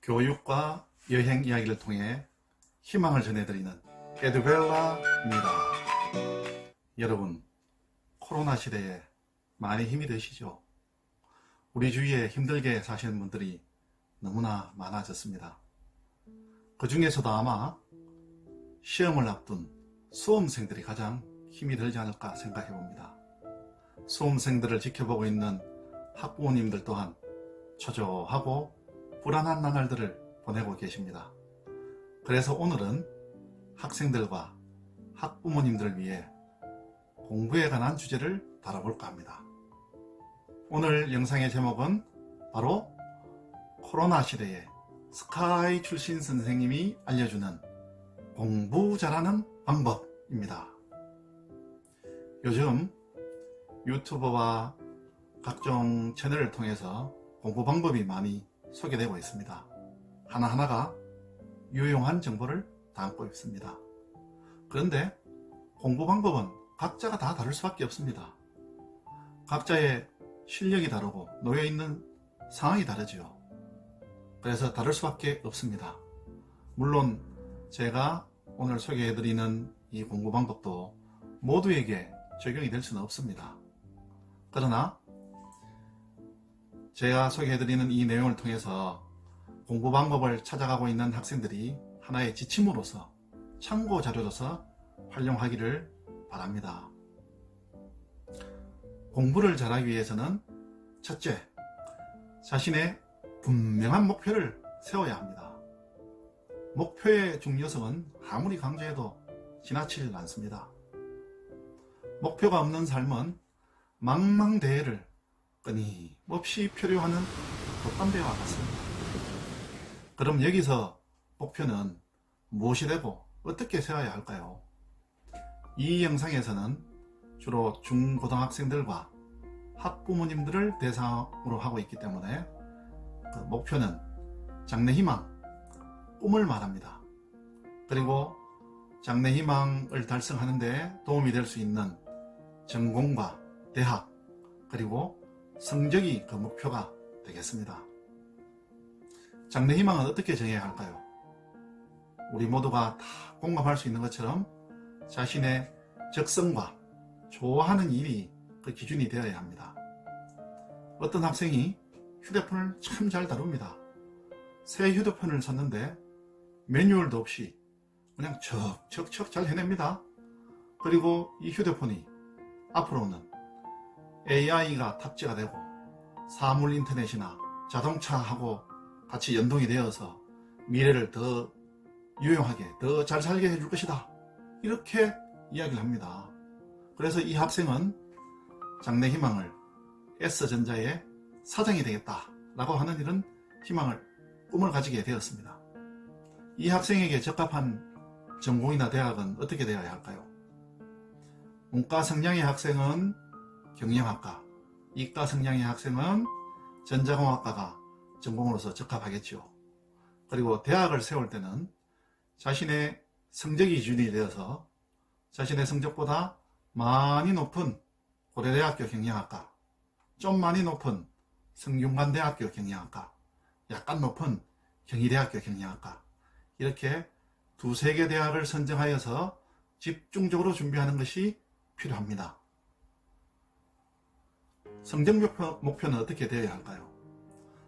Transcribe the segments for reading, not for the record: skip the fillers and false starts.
교육과 여행 이야기를 통해 희망을 전해드리는 에듀벨라입니다. 여러분, 코로나 시대에 많이 힘이 드시죠? 우리 주위에 힘들게 사시는 분들이 너무나 많아졌습니다. 그 중에서도 아마 시험을 앞둔 수험생들이 가장 힘이 들지 않을까 생각해 봅니다. 수험생들을 지켜보고 있는 학부모님들 또한 초조하고 불안한 나날들을 보내고 계십니다. 그래서 오늘은 학생들과 학부모님들을 위해 공부에 관한 주제를 다뤄볼까 합니다. 오늘 영상의 제목은 바로 코로나 시대에 스카이 출신 선생님이 알려주는 공부 잘하는 방법입니다. 요즘 유튜버와 각종 채널을 통해서 공부 방법이 많이 소개되고 있습니다. 하나하나가 유용한 정보를 담고 있습니다. 그런데 공부 방법은 각자가 다 다를 수밖에 없습니다. 각자의 실력이 다르고 놓여있는 상황이 다르지요. 그래서 다를 수밖에 없습니다. 물론 제가 오늘 소개해드리는 이 공부 방법도 모두에게 적용이 될 수는 없습니다. 그러나 제가 소개해드리는 이 내용을 통해서 공부 방법을 찾아가고 있는 학생들이 하나의 지침으로서 참고 자료로서 활용하기를 바랍니다. 공부를 잘하기 위해서는 첫째, 자신의 분명한 목표를 세워야 합니다. 목표의 중요성은 아무리 강조해도 지나치질 않습니다. 목표가 없는 삶은 망망대해를 끊임없이 표류하는 돛담배와 같습니다. 그럼 여기서 목표는 무엇이 되고 어떻게 세워야 할까요? 이 영상에서는 주로 중고등학생들과 학부모님들을 대상으로 하고 있기 때문에 그 목표는 장래희망, 꿈을 말합니다. 그리고 장래희망을 달성하는 데 도움이 될 수 있는 전공과 대학, 그리고 성적이 그 목표가 되겠습니다. 장래희망은 어떻게 정해야 할까요? 우리 모두가 다 공감할 수 있는 것처럼 자신의 적성과 좋아하는 일이 그 기준이 되어야 합니다. 어떤 학생이 휴대폰을 참 잘 다룹니다. 새 휴대폰을 샀는데 매뉴얼도 없이 그냥 척척척 잘 해냅니다. 그리고 이 휴대폰이 앞으로는 AI가 탑재가 되고 사물 인터넷이나 자동차하고 같이 연동이 되어서 미래를 더 유용하게, 더 잘 살게 해줄 것이다. 이렇게 이야기를 합니다. 그래서 이 학생은 장래희망을 S전자의 사장이 되겠다 라고 하는 이런 꿈을 가지게 되었습니다. 이 학생에게 적합한 전공이나 대학은 어떻게 되어야 할까요? 문과 성향의 학생은 경영학과, 이과 성향의 학생은 전자공학과가 전공으로서 적합하겠죠. 그리고 대학을 세울 때는 자신의 성적이 기준이 되어서 자신의 성적보다 많이 높은 고려대학교 경영학과, 좀 많이 높은 성균관대학교 경영학과, 약간 높은 경희대학교 경영학과, 이렇게 두세 개 대학을 선정하여서 집중적으로 준비하는 것이 필요합니다. 성적 목표는 어떻게 되어야 할까요?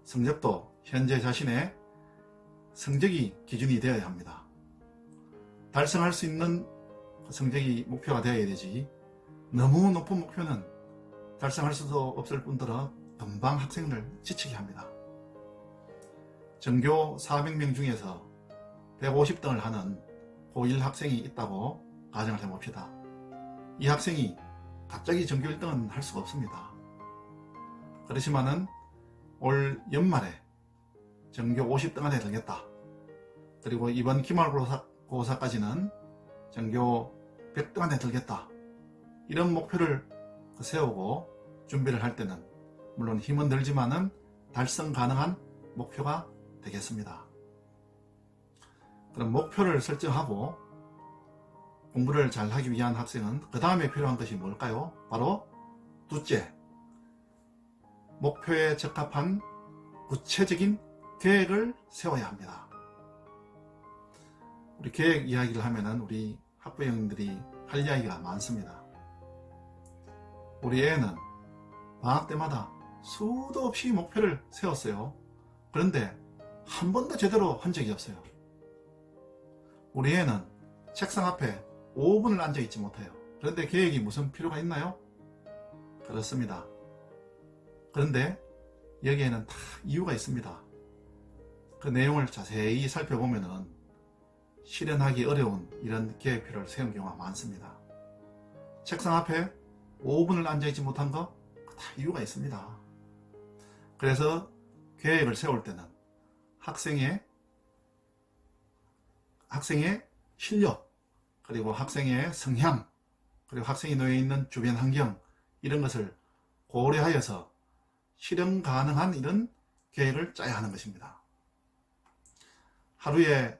성적도 현재 자신의 성적이 기준이 되어야 합니다. 달성할 수 있는 성적이 목표가 되어야 되지, 너무 높은 목표는 달성할 수도 없을 뿐더러 금방 학생을 지치게 합니다. 전교 400명 중에서 150등을 하는 고1 학생이 있다고 가정을 해봅시다. 이 학생이 갑자기 전교 1등은 할 수가 없습니다. 그렇지만은 올 연말에 전교 50등 안에 들겠다. 그리고 이번 기말고사까지는 전교 100등 안에 들겠다. 이런 목표를 세우고 준비를 할 때는 물론 힘은 들지만은 달성 가능한 목표가 되겠습니다. 그럼 목표를 설정하고 공부를 잘 하기 위한 학생은 그 다음에 필요한 것이 뭘까요? 바로 둘째, 목표에 적합한 구체적인 계획을 세워야 합니다. 우리 계획 이야기를 하면은 우리 학부형들이 할 이야기가 많습니다. 우리 애는 방학 때마다 수도 없이 목표를 세웠어요. 그런데 한 번도 제대로 한 적이 없어요. 우리 애는 책상 앞에 5분을 앉아 있지 못해요. 그런데 계획이 무슨 필요가 있나요? 그렇습니다. 그런데 여기에는 다 이유가 있습니다. 그 내용을 자세히 살펴보면은 실현하기 어려운 이런 계획표를 세운 경우가 많습니다. 책상 앞에 5분을 앉아있지 못한 거 다 이유가 있습니다. 그래서 계획을 세울 때는 학생의 실력, 그리고 학생의 성향, 그리고 학생이 놓여 있는 주변 환경, 이런 것을 고려하여서 실현 가능한 이런 계획을 짜야 하는 것입니다. 하루에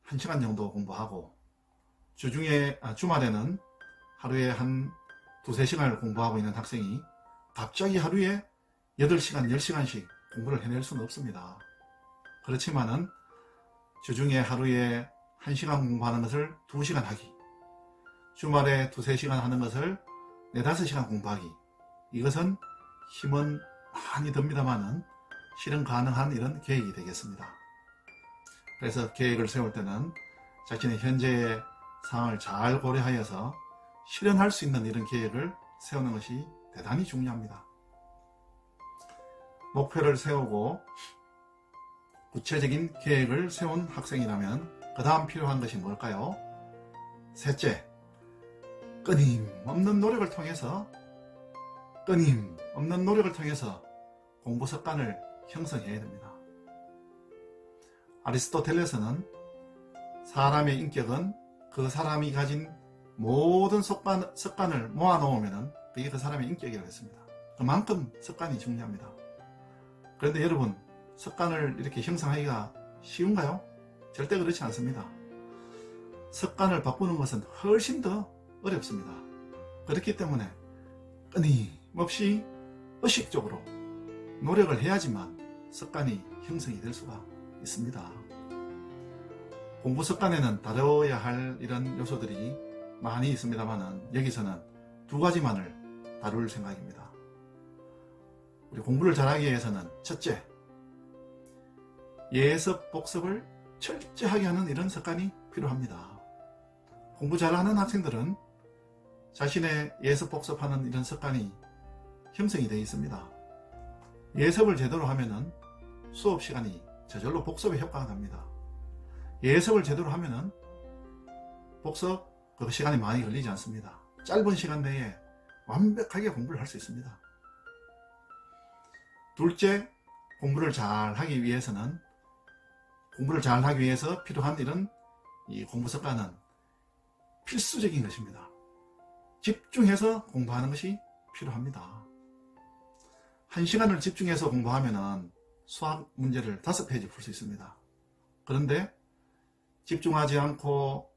1시간 정도 공부하고 주말에는 하루에 한 2-3시간을 공부하고 있는 학생이 갑자기 하루에 8시간, 10시간씩 공부를 해낼 수는 없습니다. 그렇지만은 주중에 하루에 1시간 공부하는 것을 2시간 하기, 주말에 2-3시간 하는 것을 4-5시간 공부하기, 이것은 힘은 많이 듭니다만은 실현 가능한 이런 계획이 되겠습니다. 그래서 계획을 세울 때는 자신의 현재의 상황을 잘 고려하여서 실현할 수 있는 이런 계획을 세우는 것이 대단히 중요합니다. 목표를 세우고 구체적인 계획을 세운 학생이라면 그 다음 필요한 것이 뭘까요? 셋째, 끊임없는 노력을 통해서 공부 습관을 형성해야 됩니다. 아리스토텔레스는 사람의 인격은 그 사람이 가진 모든 습관을 모아놓으면 그게 그 사람의 인격이라고 했습니다. 그만큼 습관이 중요합니다. 그런데 여러분, 습관을 이렇게 형성하기가 쉬운가요? 절대 그렇지 않습니다. 습관을 바꾸는 것은 훨씬 더 어렵습니다. 그렇기 때문에 끊임없이 의식적으로 노력을 해야지만 습관이 형성이 될 수가 있습니다. 공부 습관에는 다뤄야 할 이런 요소들이 많이 있습니다만 여기서는 2가지만을 다룰 생각입니다. 우리 공부를 잘하기 위해서는 첫째, 예습 복습을 철저하게 하는 이런 습관이 필요합니다. 공부 잘하는 학생들은 자신의 예습 복습하는 이런 습관이 형성이 되어 있습니다. 예습을 제대로 하면은 수업 시간이 저절로 복습에 효과가 납니다. 예습을 제대로 하면은 복습 그 시간이 많이 걸리지 않습니다. 짧은 시간 내에 완벽하게 공부를 할 수 있습니다. 둘째, 공부를 잘 하기 위해서 필요한 이런 이 공부 습관은 필수적인 것입니다. 집중해서 공부하는 것이 필요합니다. 1시간을 집중해서 공부하면 수학 문제를 5페이지 풀 수 있습니다. 그런데 집중하지 않고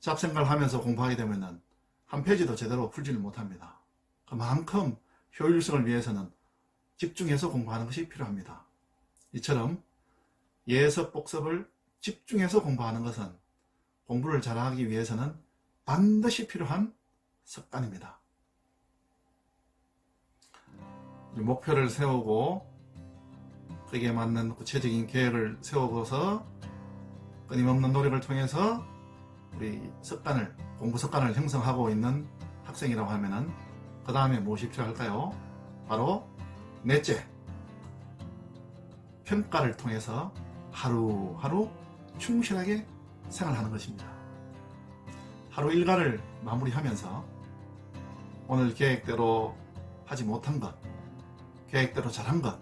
잡생각을 하면서 공부하게 되면 한 페이지도 제대로 풀지를 못합니다. 그만큼 효율성을 위해서는 집중해서 공부하는 것이 필요합니다. 이처럼 예습 복습을 집중해서 공부하는 것은 공부를 잘하기 위해서는 반드시 필요한 습관입니다. 목표를 세우고 거기에 맞는 구체적인 계획을 세우고서 끊임없는 노력을 통해서 우리 공부 습관을 형성하고 있는 학생이라고 하면은 그 다음에 무엇이 필요할까요? 바로 넷째, 평가를 통해서 하루하루 충실하게 생활하는 것입니다. 하루 일과를 마무리하면서 오늘 계획대로 하지 못한 것, 계획대로 잘한 것,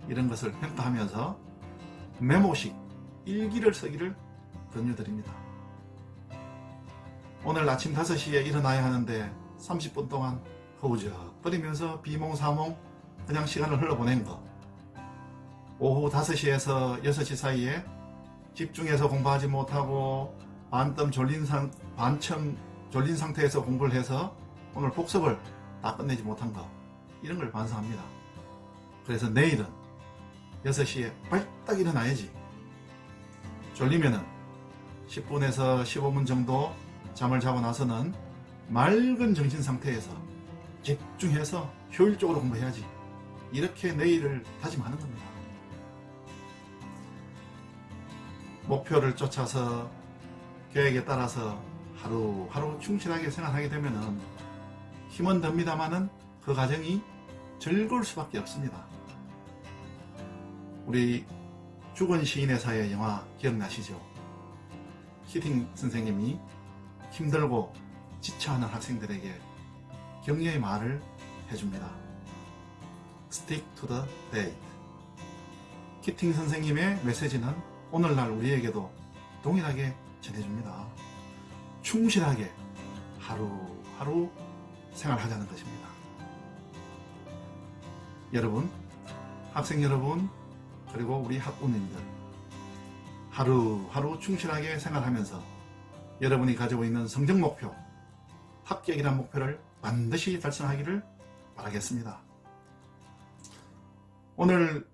이런 것을 평가하면서 메모식 일기를 쓰기를 권유드립니다. 오늘 아침 5시에 일어나야 하는데 30분 동안 허우적거리면서 비몽사몽 그냥 시간을 흘러보낸 것, 오후 5시에서 6시 사이에 집중해서 공부하지 못하고 반쯤 졸린 상태에서 공부를 해서 오늘 복습을 다 끝내지 못한 것, 이런 걸 반성합니다. 그래서 내일은 6시에 발딱 일어나야지. 졸리면은 10분에서 15분 정도 잠을 자고 나서는 맑은 정신 상태에서 집중해서 효율적으로 공부해야지. 이렇게 내일을 다짐하는 겁니다. 목표를 쫓아서 계획에 따라서 하루하루 충실하게 생활하게 되면은 힘은 듭니다만은 그 과정이 즐거울 수밖에 없습니다. 우리 죽은 시인의 사회 영화 기억나시죠? 키팅 선생님이 힘들고 지쳐하는 학생들에게 격려의 말을 해줍니다. Stick to the date. 키팅 선생님의 메시지는 오늘날 우리에게도 동일하게 전해줍니다. 충실하게 하루하루 생활하자는 것입니다. 여러분, 학생 여러분, 그리고 우리 학부모님들, 하루하루 충실하게 생활하면서 여러분이 가지고 있는 성적 목표, 합격이라는 목표를 반드시 달성하기를 바라겠습니다. 오늘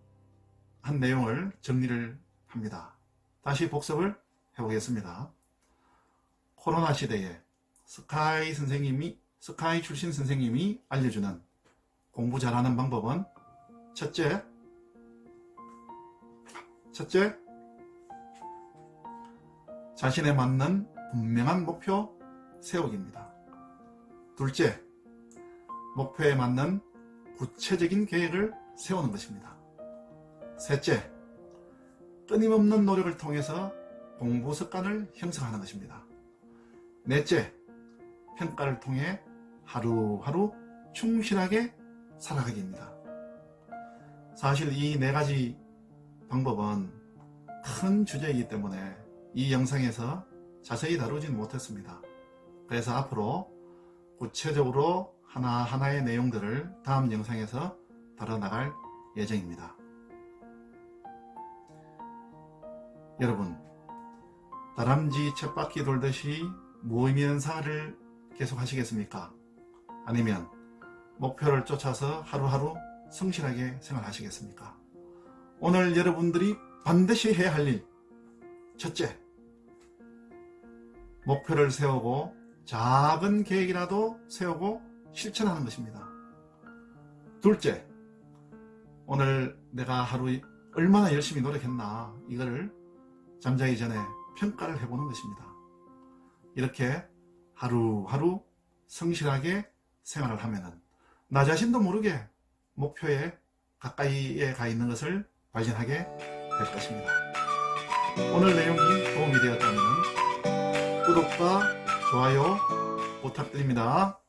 한 내용을 정리를 합니다. 다시 복습을 해보겠습니다. 코로나 시대에 스카이 출신 선생님이 알려주는 공부 잘하는 방법은 첫째, 자신에 맞는 분명한 목표 세우기입니다. 둘째, 목표에 맞는 구체적인 계획을 세우는 것입니다. 셋째, 끊임없는 노력을 통해서 공부 습관을 형성하는 것입니다. 넷째, 평가를 통해 하루하루 충실하게 살아가기입니다. 사실 이 네 가지 방법은 큰 주제이기 때문에 이 영상에서 자세히 다루지는 못했습니다. 그래서 앞으로 구체적으로 하나하나의 내용들을 다음 영상에서 다뤄나갈 예정입니다. 여러분, 다람쥐 쳇바퀴 돌듯이 무의미한 계속 하시겠습니까? 아니면 목표를 쫓아서 하루하루 성실하게 생활하시겠습니까? 오늘 여러분들이 반드시 해야 할 일, 첫째, 목표를 세우고 작은 계획이라도 세우고 실천하는 것입니다. 둘째, 오늘 내가 하루 얼마나 열심히 노력했나 이거를 잠자기 전에 평가를 해보는 것입니다. 이렇게 하루하루 성실하게 생활을 하면은 나 자신도 모르게 목표에 가까이에 가 있는 것을 발견하게 될 것입니다. 오늘 내용이 도움이 되었다면 구독과 좋아요 부탁드립니다.